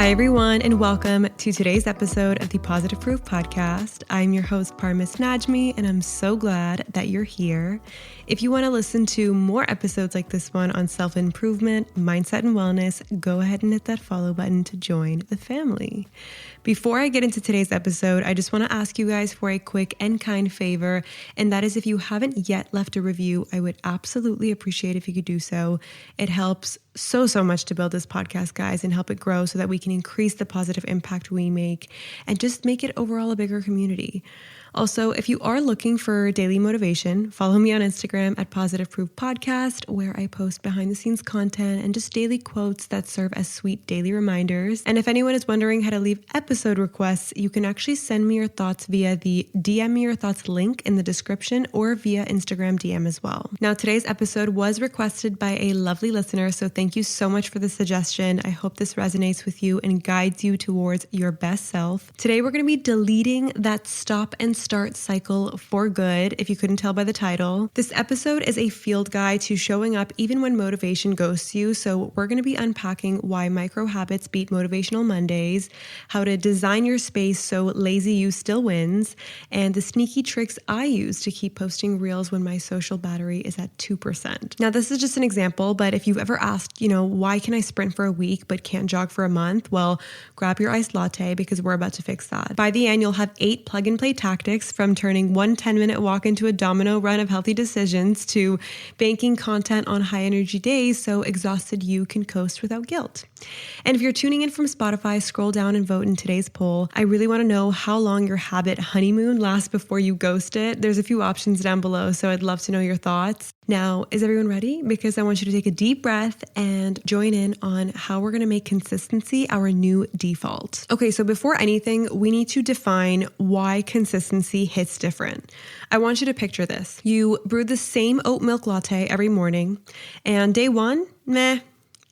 Hi, everyone, and welcome to today's episode of the Positive Proof podcast. I'm your host, Parmis, and I'm so glad that you're here. If you want to listen to more episodes like this one on self-improvement, mindset, and wellness, go ahead and hit that follow button to join the family. Before I get into today's episode, I just want to ask you guys for a quick and kind favor, and that is if you haven't yet left a review, I would absolutely appreciate if you could do so. It helps so much to build this podcast, guys, and help it grow so that we can increase the positive impact we make and just make it overall a bigger community. Also, if you are looking for daily motivation, follow me on Instagram at Positive Proof Podcast, where I post behind the scenes content and just daily quotes that serve as sweet daily reminders. And if anyone is wondering how to leave episode requests, you can actually send me your thoughts via the DM me your thoughts link in the description or via Instagram DM as well. Now, today's episode was requested by a lovely listener, so thank you so much for the suggestion. I hope this resonates with you and guides you towards your best self. Today, we're going to be deleting that stop and start cycle for good, if you couldn't tell by the title. This episode is a field guide to showing up even when motivation ghosts you. So we're going to be unpacking why micro habits beat motivational Mondays, how to design your space so lazy you still wins, and the sneaky tricks I use to keep posting reels when my social battery is at 2%. Now, this is just an example, but if you've ever asked, why can I sprint for a week but can't jog for a month? Well, grab your iced latte because we're about to fix that. By the end, you'll have 8 plug-and-play tactics, from turning one 10-minute walk into a domino run of healthy decisions to banking content on high-energy days so exhausted you can coast without guilt. And if you're tuning in from Spotify, scroll down and vote in today's poll. I really want to know how long your habit honeymoon lasts before you ghost it. There's a few options down below, so I'd love to know your thoughts. Now, is everyone ready? Because I want you to take a deep breath and join in on how we're going to make consistency our new default. Okay, so before anything, we need to define why consistency hits different. I want you to picture this. You brewed the same oat milk latte every morning, and day 1,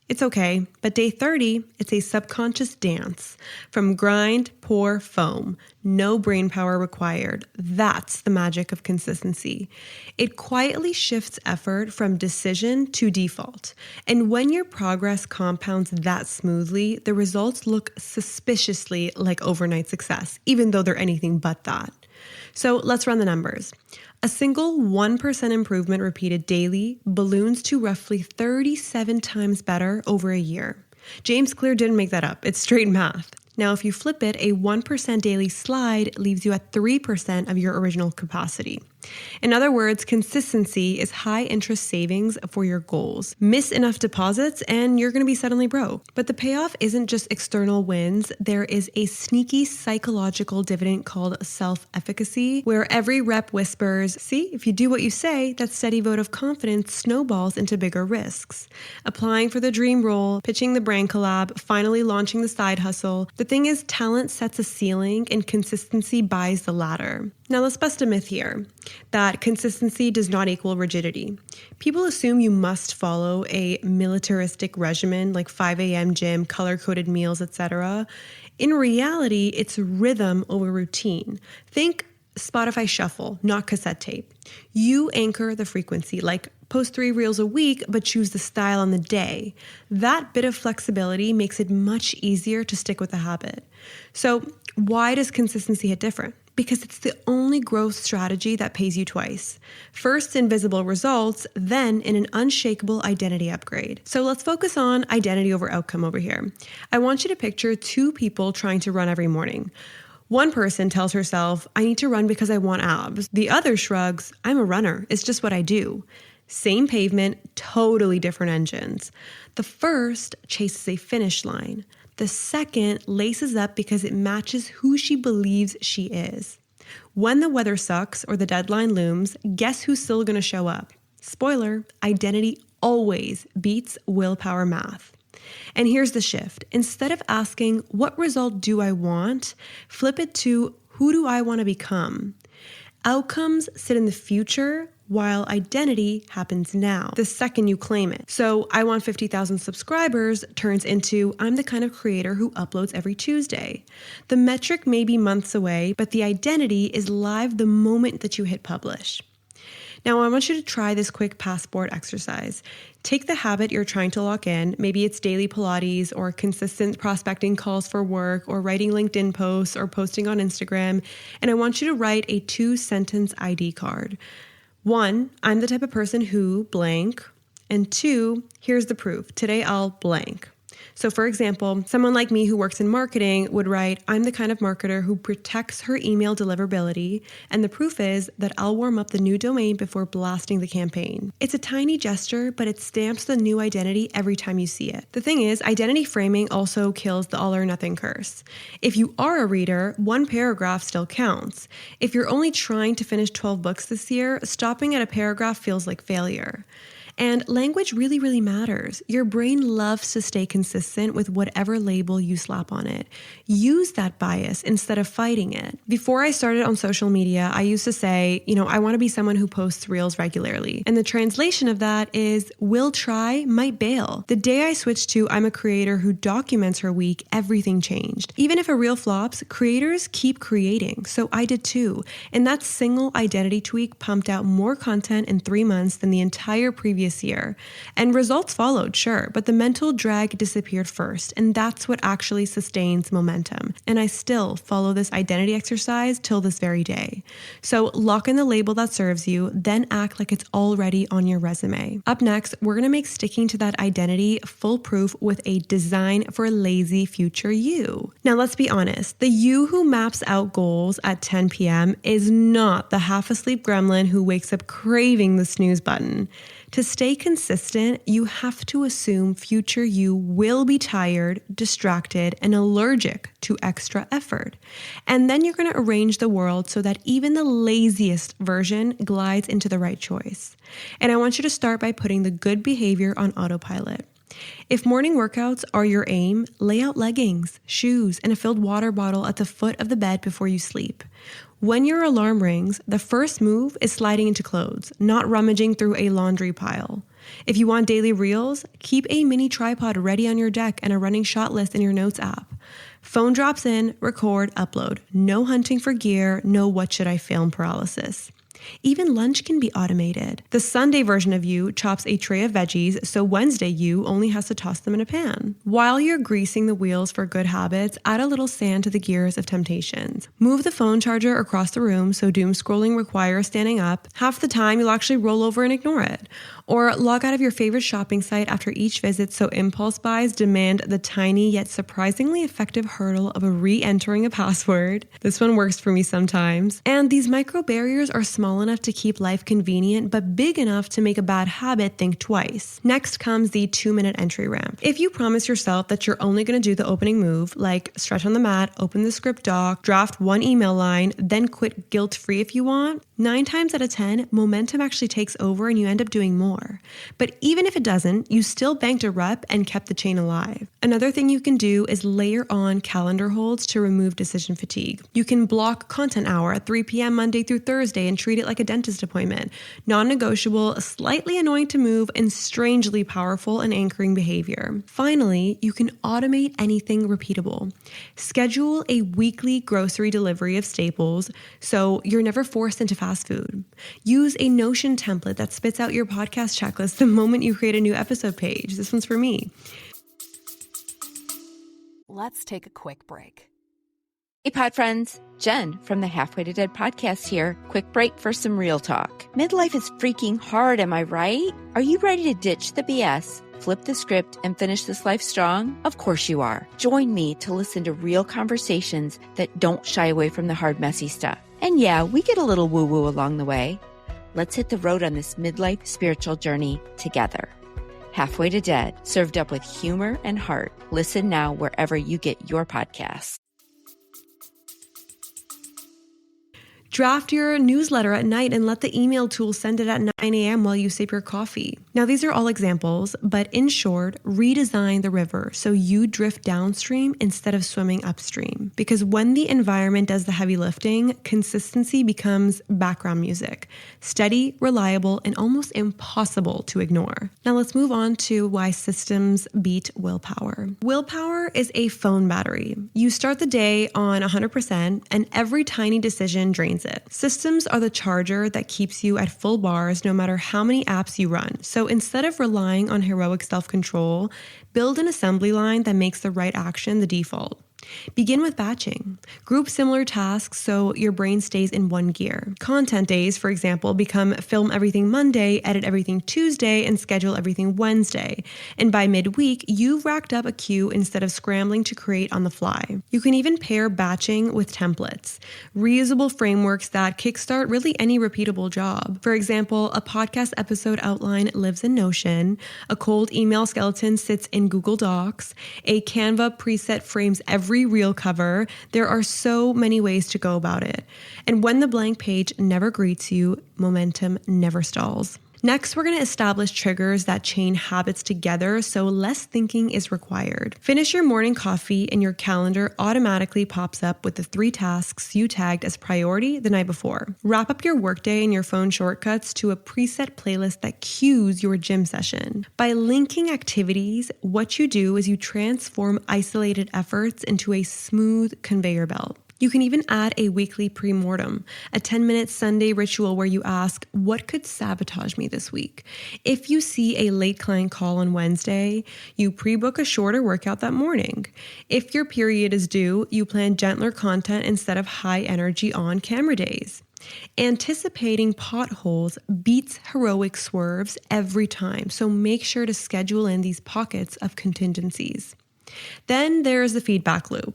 it's okay. But day 30, it's a subconscious dance. From grind, pour, foam. No brain power required. That's the magic of consistency. It quietly shifts effort from decision to default. And when your progress compounds that smoothly, the results look suspiciously like overnight success, even though they're anything but that. So let's run the numbers. A single 1% improvement repeated daily balloons to roughly 37 times better over a year. James Clear didn't make that up. It's straight math. Now, if you flip it, a 1% daily slide leaves you at 3% of your original capacity. In other words, consistency is high interest savings for your goals. Miss enough deposits and you're going to be suddenly broke. But the payoff isn't just external wins. There is a sneaky psychological dividend called self-efficacy, where every rep whispers, see, if you do what you say, that steady vote of confidence snowballs into bigger risks. Applying for the dream role, pitching the brand collab, finally launching the side hustle. The thing is, talent sets a ceiling and consistency buys the ladder. Now, let's bust a myth here, that consistency does not equal rigidity. People assume you must follow a militaristic regimen like 5 a.m. gym, color-coded meals, etc. In reality, it's rhythm over routine. Think Spotify shuffle, not cassette tape. You anchor the frequency, like post 3 reels a week, but choose the style on the day. That bit of flexibility makes it much easier to stick with the habit. So why does consistency hit different? Because it's the only growth strategy that pays you twice. First in visible results, then in an unshakable identity upgrade. So let's focus on identity over outcome over here. I want you to picture 2 people trying to run every morning. One person tells herself, I need to run because I want abs. The other shrugs, I'm a runner. It's just what I do. Same pavement, totally different engines. The first chases a finish line. The second laces up because it matches who she believes she is. When the weather sucks or the deadline looms, guess who's still going to show up? Spoiler, identity always beats willpower math. And here's the shift. Instead of asking, what result do I want? Flip it to, who do I want to become? Outcomes sit in the future, while identity happens now, the second you claim it. So I want 50,000 subscribers turns into I'm the kind of creator who uploads every Tuesday. The metric may be months away, but the identity is live the moment that you hit publish. Now, I want you to try this quick passport exercise. Take the habit you're trying to lock in. Maybe it's daily Pilates or consistent prospecting calls for work or writing LinkedIn posts or posting on Instagram. And I want you to write a 2-sentence ID card. 1, I'm the type of person who blank. And 2, here's the proof. Today I'll blank. So for example, someone like me who works in marketing would write, I'm the kind of marketer who protects her email deliverability, and the proof is that I'll warm up the new domain before blasting the campaign. It's a tiny gesture, but it stamps the new identity every time you see it. The thing is, identity framing also kills the all or nothing curse. If you are a reader, 1 paragraph still counts. If you're only trying to finish 12 books this year, stopping at a paragraph feels like failure. And language really, really matters. Your brain loves to stay consistent with whatever label you slap on it. Use that bias instead of fighting it. Before I started on social media, I used to say, I want to be someone who posts reels regularly. And the translation of that is, will try, might bail. The day I switched to I'm a creator who documents her week, everything changed. Even if a reel flops, creators keep creating. So I did too. And that single identity tweak pumped out more content in 3 months than the entire previous year. And results followed, sure, but the mental drag disappeared first, and that's what actually sustains momentum. And I still follow this identity exercise till this very day. So lock in the label that serves you, then act like it's already on your resume. Up next, we're going to make sticking to that identity foolproof with a design for lazy future you. Now, let's be honest, the you who maps out goals at 10 p.m. is not the half-asleep gremlin who wakes up craving the snooze button. To stay consistent, you have to assume future you will be tired, distracted, and allergic to extra effort. And then you're going to arrange the world so that even the laziest version glides into the right choice. And I want you to start by putting the good behavior on autopilot. If morning workouts are your aim, lay out leggings, shoes, and a filled water bottle at the foot of the bed before you sleep. When your alarm rings, the first move is sliding into clothes, not rummaging through a laundry pile. If you want daily reels, keep a mini tripod ready on your deck and a running shot list in your notes app. Phone drops in, record, upload. No hunting for gear, no what should I film paralysis. Even lunch can be automated. The Sunday version of you chops a tray of veggies, so Wednesday you only has to toss them in a pan. While you're greasing the wheels for good habits, add a little sand to the gears of temptations. Move the phone charger across the room so doom scrolling requires standing up. Half the time you'll actually roll over and ignore it. Or log out of your favorite shopping site after each visit so impulse buys demand the tiny yet surprisingly effective hurdle of re-entering a password. This one works for me sometimes. And these micro barriers are small enough to keep life convenient, but big enough to make a bad habit think twice. Next comes the 2-minute entry ramp. If you promise yourself that you're only going to do the opening move, like stretch on the mat, open the script doc, draft 1 email line, then quit guilt-free if you want, 9 times out of 10, momentum actually takes over and you end up doing more. But even if it doesn't, you still banked a rep and kept the chain alive. Another thing you can do is layer on calendar holds to remove decision fatigue. You can block content hour at 3 p.m. Monday through Thursday and treat it like a dentist appointment. Non-negotiable, slightly annoying to move, and strangely powerful and anchoring behavior. Finally, you can automate anything repeatable. Schedule a weekly grocery delivery of staples so you're never forced into fast food. Use a Notion template that spits out your podcast checklist the moment you create a new episode page. This one's for me. Let's take a quick break. Hey, pod friends. Jen from the Halfway to Dead podcast here. Quick break for some real talk. Midlife is freaking hard, am I right? Are you ready to ditch the BS, flip the script, and finish this life strong? Of course you are. Join me to listen to real conversations that don't shy away from the hard, messy stuff. And yeah, we get a little woo-woo along the way. Let's hit the road on this midlife spiritual journey together. Halfway to Dead, served up with humor and heart. Listen now wherever you get your podcasts. Draft your newsletter at night and let the email tool send it at 9 a.m. while you sip your coffee. Now, these are all examples, but in short, redesign the river so you drift downstream instead of swimming upstream. Because when the environment does the heavy lifting, consistency becomes background music. Steady, reliable, and almost impossible to ignore. Now, let's move on to why systems beat willpower. Willpower is a phone battery. You start the day on 100%, and every tiny decision drains drains it. Systems are the charger that keeps you at full bars no matter how many apps you run. So instead of relying on heroic self-control, build an assembly line that makes the right action the default. Begin with batching. Group similar tasks so your brain stays in one gear. Content days, for example, become film everything Monday, edit everything Tuesday, and schedule everything Wednesday. And by midweek, you've racked up a queue instead of scrambling to create on the fly. You can even pair batching with templates, reusable frameworks that kickstart really any repeatable job. For example, a podcast episode outline lives in Notion, a cold email skeleton sits in Google Docs, a Canva preset frames every reel cover. There are so many ways to go about it. And when the blank page never greets you, momentum never stalls. Next, we're going to establish triggers that chain habits together so less thinking is required. Finish your morning coffee and your calendar automatically pops up with the 3 tasks you tagged as priority the night before. Wrap up your workday and your phone shortcuts to a preset playlist that cues your gym session. By linking activities, what you do is you transform isolated efforts into a smooth conveyor belt. You can even add a weekly pre-mortem, a 10-minute Sunday ritual where you ask, what could sabotage me this week? If you see a late client call on Wednesday, you pre-book a shorter workout that morning. If your period is due, you plan gentler content instead of high energy on-camera days. Anticipating potholes beats heroic swerves every time, so make sure to schedule in these pockets of contingencies. Then there's the feedback loop.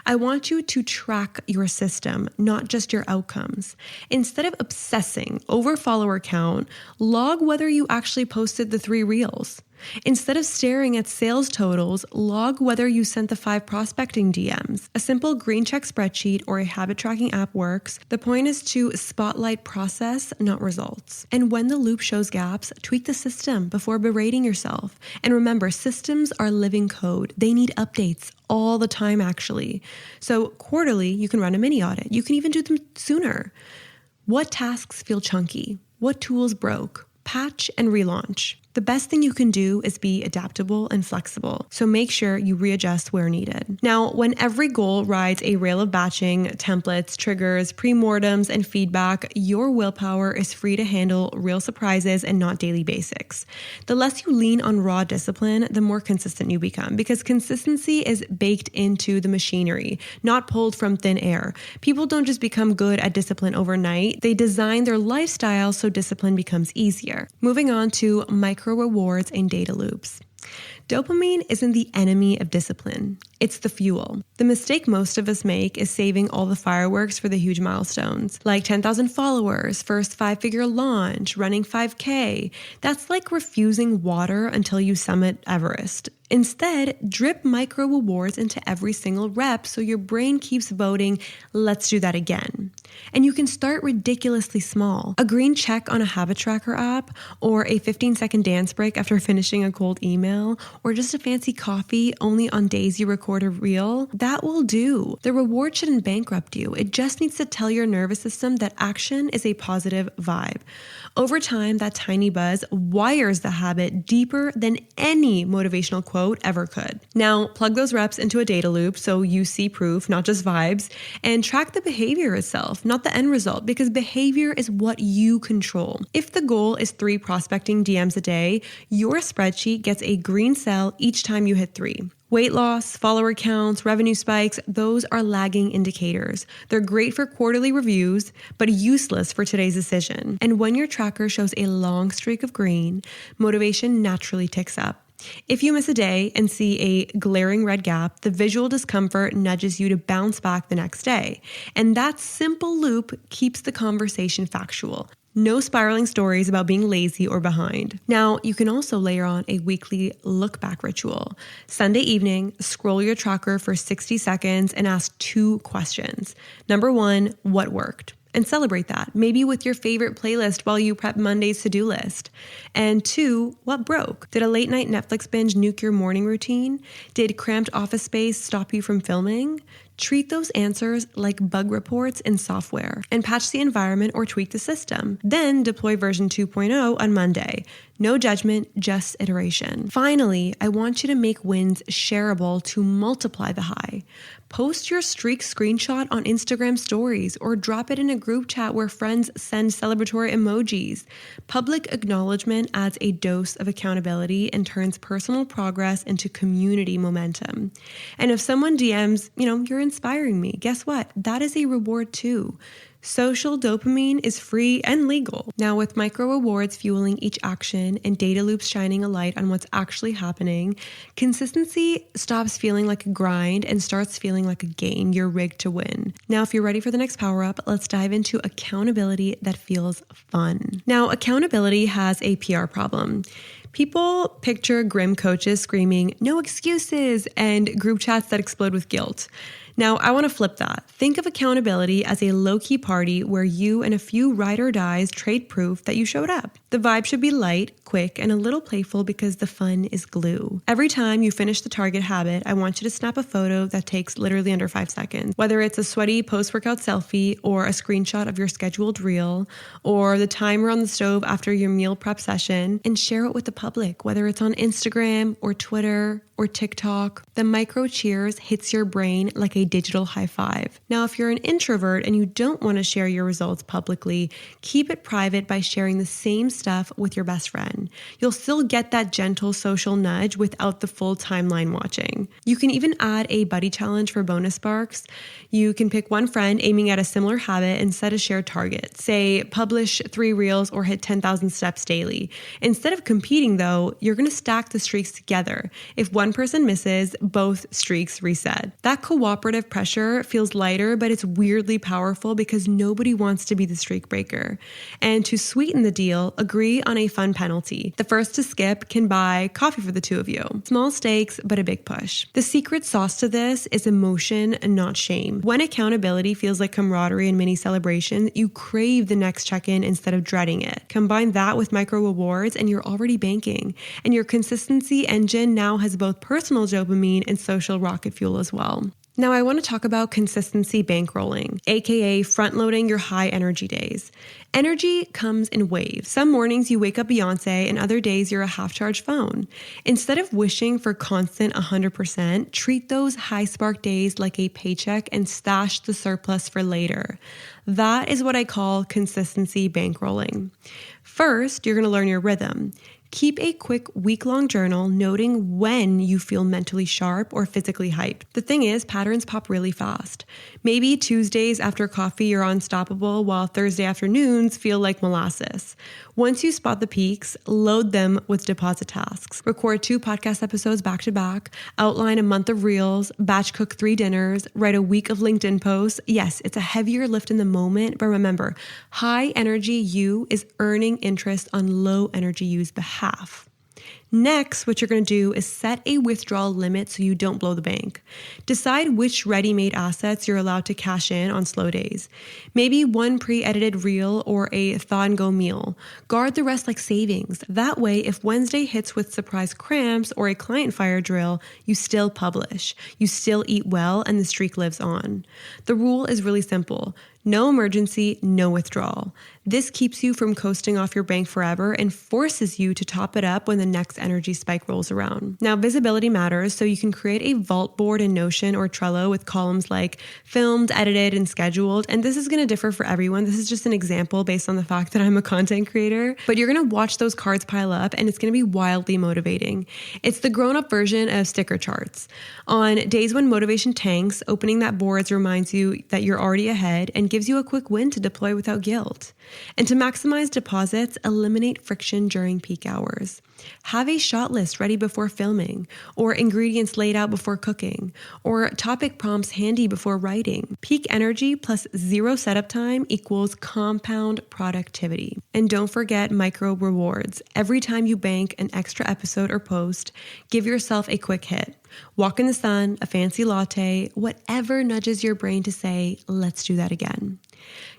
I want you to track your system, not just your outcomes. Instead of obsessing over follower count, log whether you actually posted the 3 reels. Instead of staring at sales totals, log whether you sent the 5 prospecting DMs. A simple green check spreadsheet or a habit tracking app works. The point is to spotlight process, not results. And when the loop shows gaps, tweak the system before berating yourself. And remember, systems are living code. They need updates all the time, actually. So quarterly, you can run a mini audit. You can even do them sooner. What tasks feel chunky? What tools broke? Patch and relaunch. The best thing you can do is be adaptable and flexible, so make sure you readjust where needed. Now, when every goal rides a rail of batching, templates, triggers, pre-mortems, and feedback, your willpower is free to handle real surprises and not daily basics. The less you lean on raw discipline, the more consistent you become, because consistency is baked into the machinery, not pulled from thin air. People don't just become good at discipline overnight, they design their lifestyle so discipline becomes easier. Moving on to micro rewards and data loops. Dopamine isn't the enemy of discipline. It's the fuel. The mistake most of us make is saving all the fireworks for the huge milestones, like 10,000 followers, first 5-figure launch, running 5K. That's like refusing water until you summit Everest. Instead, drip micro rewards into every single rep so your brain keeps voting, let's do that again. And you can start ridiculously small. A green check on a habit tracker app, or a 15-second dance break after finishing a cold email, or just a fancy coffee only on days you record a reel, that will do. The reward shouldn't bankrupt you. It just needs to tell your nervous system that action is a positive vibe. Over time, that tiny buzz wires the habit deeper than any motivational quote ever could. Now, plug those reps into a data loop so you see proof, not just vibes, and track the behavior itself, not the end result, because behavior is what you control. If the goal is 3 prospecting DMs a day, your spreadsheet gets a green cell each time you hit 3. Weight loss, follower counts, revenue spikes, those are lagging indicators. They're great for quarterly reviews, but useless for today's decision. And when your tracker shows a long streak of green, motivation naturally ticks up. If you miss a day and see a glaring red gap, the visual discomfort nudges you to bounce back the next day. And that simple loop keeps the conversation factual. No spiraling stories about being lazy or behind. Now, you can also layer on a weekly look-back ritual. Sunday evening, scroll your tracker for 60 seconds and ask 2 questions. Number 1, what worked? And celebrate that, maybe with your favorite playlist while you prep Monday's to-do list. And 2, what broke? Did a late night Netflix binge nuke your morning routine? Did cramped office space stop you from filming? Treat those answers like bug reports in software and patch the environment or tweak the system. Then deploy version 2.0 on Monday. No judgment, just iteration. Finally, I want you to make wins shareable to multiply the high. Post your streak screenshot on Instagram stories or drop it in a group chat where friends send celebratory emojis. Public acknowledgement adds a dose of accountability and turns personal progress into community momentum. And if someone DMs, you're inspiring me, guess what? That is a reward too. Social dopamine is free and legal. Now, with micro rewards fueling each action and data loops shining a light on what's actually happening, consistency stops feeling like a grind and starts feeling like a game you're rigged to win. Now, if you're ready for the next power up, let's dive into accountability that feels fun. Now, accountability has a PR problem. People picture grim coaches screaming, "No excuses," and group chats that explode with guilt. Now, I want to flip that. Think of accountability as a low-key party where you and a few ride or dies trade proof that you showed up. The vibe should be light, quick, and a little playful because the fun is glue. Every time you finish the target habit, I want you to snap a photo that takes literally under 5 seconds. Whether it's a sweaty post-workout selfie or a screenshot of your scheduled reel or the timer on the stove after your meal prep session, and share it with the public, whether it's on Instagram or Twitter or TikTok. The micro cheers hits your brain like a digital high five. Now, if you're an introvert and you don't want to share your results publicly, keep it private by sharing the same stuff with your best friend. You'll still get that gentle social nudge without the full timeline watching. You can even add a buddy challenge for bonus sparks. You can pick one friend aiming at a similar habit and set a shared target. Say, publish 3 reels or hit 10,000 steps daily. Instead of competing though, you're going to stack the streaks together. If one person misses, both streaks reset. That cooperative pressure feels lighter, but it's weirdly powerful because nobody wants to be the streak breaker. And to sweeten the deal, agree on a fun penalty. The first to skip can buy coffee for the two of you. Small stakes, but a big push. The secret sauce to this is emotion and not shame. When accountability feels like camaraderie and mini celebration, you crave the next check-in instead of dreading it. Combine that with micro rewards and you're already banking. And your consistency engine now has both personal dopamine and social rocket fuel as well. Now, I want to talk about consistency bankrolling, aka front-loading your high energy days. Energy comes in waves. Some mornings you wake up Beyonce and other days you're a half-charged phone. Instead of wishing for constant 100%, treat those high-spark days like a paycheck and stash the surplus for later. That is what I call consistency bankrolling. First, you're going to learn your rhythm. Keep a quick week-long journal noting when you feel mentally sharp or physically hyped. The thing is, patterns pop really fast. Maybe Tuesdays after coffee you're unstoppable, while Thursday afternoons feel like molasses. Once you spot the peaks, load them with deposit tasks. Record 2 podcast episodes back to back, outline a month of reels, batch cook 3 dinners, write a week of LinkedIn posts. Yes, it's a heavier lift in the moment, but remember, high energy you is earning interest on low energy you's behalf. Next, what you're going to do is set a withdrawal limit so you don't blow the bank. Decide which ready-made assets you're allowed to cash in on slow days. Maybe one pre-edited reel or a thaw-and-go meal. Guard the rest like savings. That way, if Wednesday hits with surprise cramps or a client fire drill, you still publish. You still eat well, and the streak lives on. The rule is really simple. No emergency, no withdrawal. This keeps you from coasting off your bank forever and forces you to top it up when the next energy spike rolls around. Now, visibility matters, so you can create a vault board in Notion or Trello with columns like filmed, edited, and scheduled. And this is going to differ for everyone. This is just an example based on the fact that I'm a content creator. But you're going to watch those cards pile up, and it's going to be wildly motivating. It's the grown-up version of sticker charts. On days when motivation tanks, opening that board reminds you that you're already ahead and gives you a quick win to deploy without guilt. And to maximize deposits, eliminate friction during peak hours. Have a shot list ready before filming, or ingredients laid out before cooking, or topic prompts handy before writing. Peak energy plus 0 setup time equals compound productivity. And don't forget micro rewards. Every time you bank an extra episode or post, give yourself a quick hit. Walk in the sun, a fancy latte, whatever nudges your brain to say, let's do that again.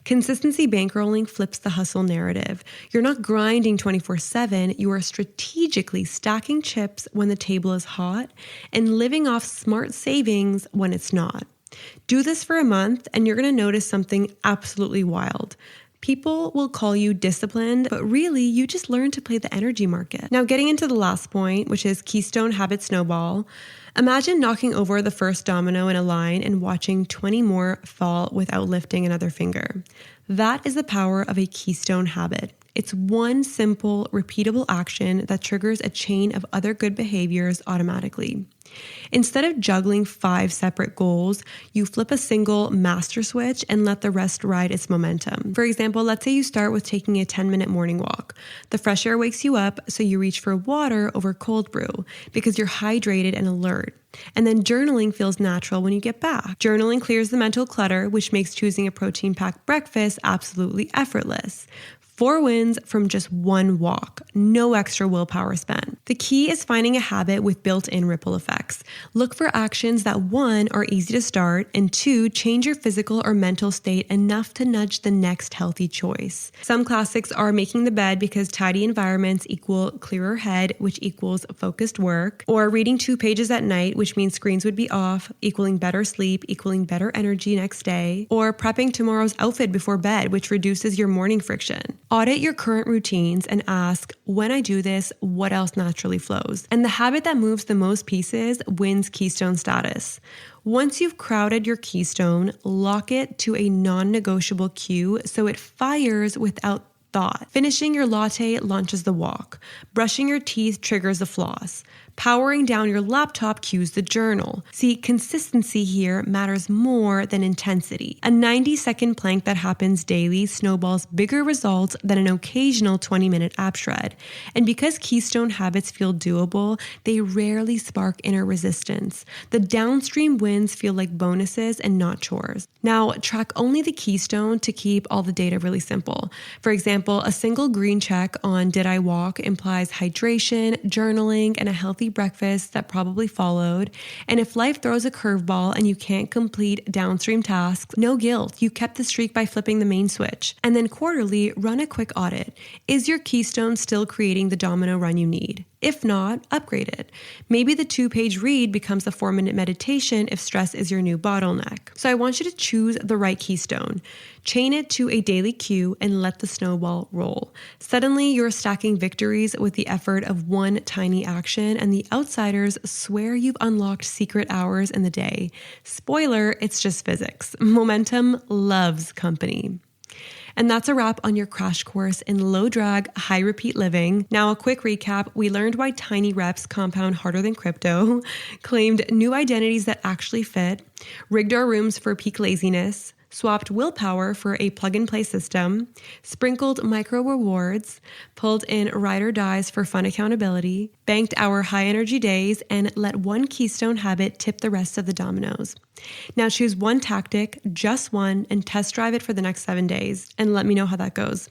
Consistency bankrolling flips the hustle narrative. You're not grinding 24/7, you are strategically stacking chips when the table is hot and living off smart savings when it's not. Do this for a month and you're going to notice something absolutely wild. People will call you disciplined, but really you just learned to play the energy market. Now, getting into the last point, which is keystone habit snowball. Imagine knocking over the first domino in a line and watching 20 more fall without lifting another finger. That is the power of a keystone habit. It's one simple, repeatable action that triggers a chain of other good behaviors automatically. Instead of juggling 5 separate goals, you flip a single master switch and let the rest ride its momentum. For example, let's say you start with taking a 10-minute morning walk. The fresh air wakes you up, so you reach for water over cold brew because you're hydrated and alert. And then journaling feels natural when you get back. Journaling clears the mental clutter, which makes choosing a protein-packed breakfast absolutely effortless. 4 wins from just one walk, no extra willpower spent. The key is finding a habit with built-in ripple effects. Look for actions that 1, are easy to start, and 2, change your physical or mental state enough to nudge the next healthy choice. Some classics are making the bed because tidy environments equal clearer head, which equals focused work, or reading 2 pages at night, which means screens would be off, equaling better sleep, equaling better energy next day, or prepping tomorrow's outfit before bed, which reduces your morning friction. Audit your current routines and ask, when I do this, what else naturally flows? And the habit that moves the most pieces wins keystone status. Once you've crowded your keystone, lock it to a non-negotiable cue so it fires without thought. Finishing your latte launches the walk. Brushing your teeth triggers the floss. Powering down your laptop cues the journal. See, consistency here matters more than intensity. A 90-second plank that happens daily snowballs bigger results than an occasional 20-minute app shred. And because keystone habits feel doable, they rarely spark inner resistance. The downstream wins feel like bonuses and not chores. Now, track only the keystone to keep all the data really simple. For example, a single green check on did I walk implies hydration, journaling, and a healthy breakfast that probably followed. And if life throws a curveball and you can't complete downstream tasks, no guilt. You kept the streak by flipping the main switch. And then quarterly, run a quick audit. Is your keystone still creating the domino run you need? If not, upgrade it. Maybe the 2-page read becomes a 4-minute meditation if stress is your new bottleneck. So I want you to choose the right keystone. Chain it to a daily cue and let the snowball roll. Suddenly, you're stacking victories with the effort of one tiny action, and the outsiders swear you've unlocked secret hours in the day. Spoiler, it's just physics. Momentum loves company. And that's a wrap on your crash course in low drag, high repeat living. Now, a quick recap. We learned why tiny reps compound harder than crypto, claimed new identities that actually fit, rigged our rooms for peak laziness, swapped willpower for a plug-and-play system, sprinkled micro rewards, pulled in ride or dies for fun accountability, banked our high-energy days, and let one keystone habit tip the rest of the dominoes. Now choose one tactic, just one, and test drive it for the next 7 days, and let me know how that goes.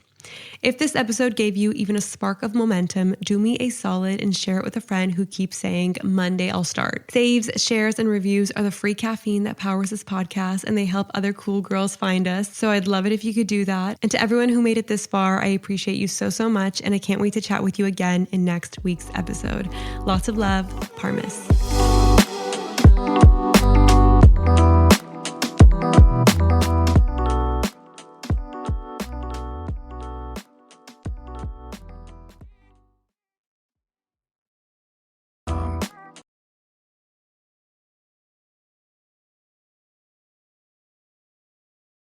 If this episode gave you even a spark of momentum, do me a solid and share it with a friend who keeps saying, Monday I'll start. Saves, shares, and reviews are the free caffeine that powers this podcast, and they help other cool girls find us. So I'd love it if you could do that. And to everyone who made it this far, I appreciate you so much, and I can't wait to chat with you again in next week's episode. Lots of love, Parmis.